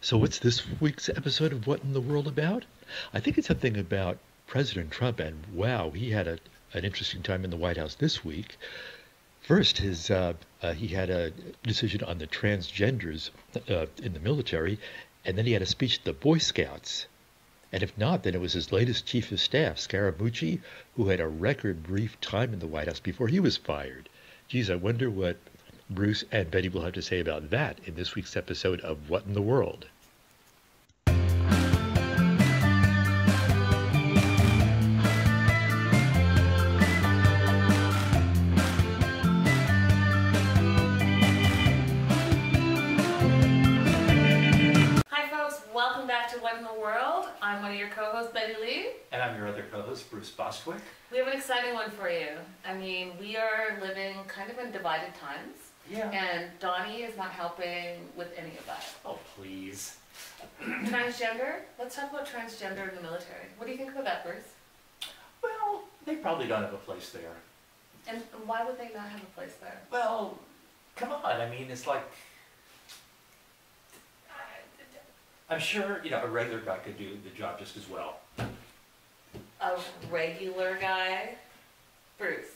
So, what's this week's episode of What in the World about? I think it's something about President Trump, and wow, he had an interesting time in the White House this week. First, he had a decision on the transgenders in the military, and then he had a speech to the Boy Scouts. And if not, then it was his latest chief of staff, Scaramucci, who had a record brief time in the White House before he was fired. Geez, I wonder what Bruce and Betty will have to say about that in this week's episode of What in the World. Hi folks, welcome back to What in the World. I'm one of your co-hosts, Betty Lee. And I'm your other co-host, Bruce Bostwick. We have an exciting one for you. I mean, we are living kind of in divided times. Yeah. And Donnie is not helping with any of that. Oh, please. Transgender? Let's talk about transgender in the military. What do you think about that, Bruce? Well, they probably don't have a place there. And why would they not have a place there? Well, come on. I mean, it's like... I'm sure, a regular guy could do the job just as well. A regular guy? Bruce,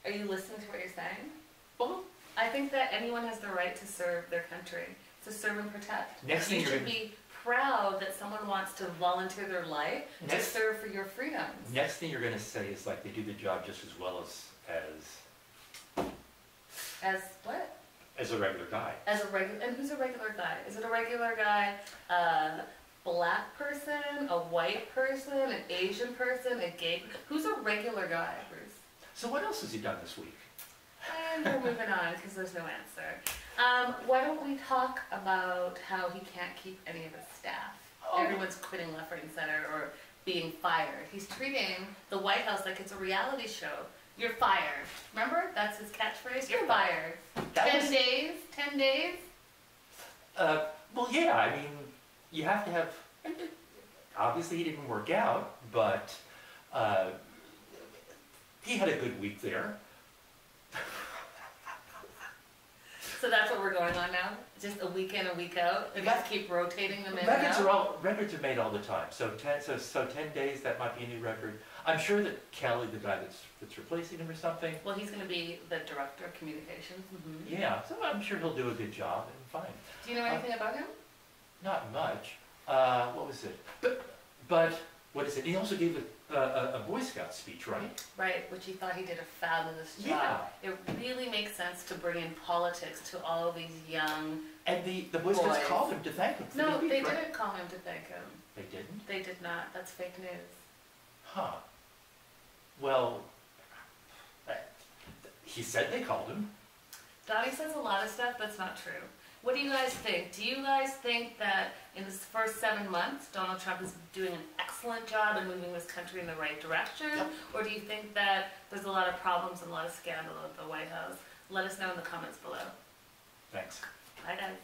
are you listening to what you're saying? Well, I think that anyone has the right to serve their country, to serve and protect. Next thing you should be proud that someone wants to volunteer their life to serve for your freedoms. Next thing you're going to say is like they do the job just as well As what? as a regular guy. As a regular, and who's a regular guy? Is it a regular guy, a black person, a white person, an Asian person, a gay? Who's a regular guy, Bruce? So what else has he done this week? And we're moving on because there's no answer. Why don't we talk about how he can't keep any of his staff? Oh. Everyone's quitting left, right, and center or being fired. He's treating the White House like it's a reality show. You're fired. Remember? That's his catchphrase. You're fired. 10 days? 10 days? Well, yeah, I mean, you have to have... Obviously, he didn't work out, but he had a good week there. So that's what we're going on now? Just a week in, a week out? And just keep rotating them in and out? Records are made all the time. So 10 days, that might be a new record. I'm sure that Kelly, the guy that's replacing him or something. Well, he's going to be the director of communications. Mm-hmm. Yeah, so I'm sure he'll do a good job and fine. Do you know anything about him? Not much. What was it? But what is it? He also gave a Boy Scout speech, right? Right, which he thought he did a fabulous job. Yeah. It really makes sense to bring in politics to all of these young And the Boy Scouts boys. called him to thank him for No, the speech, they right? didn't call him to thank him. They didn't? They did not. That's fake news. Huh. Well, he said they called him. Donnie says a lot of stuff that's not true. What do you guys think? Do you guys think that in this first 7 months, Donald Trump is doing an excellent job in moving this country in the right direction? Yep. Or do you think that there's a lot of problems and a lot of scandal at the White House? Let us know in the comments below. Thanks. Bye, guys.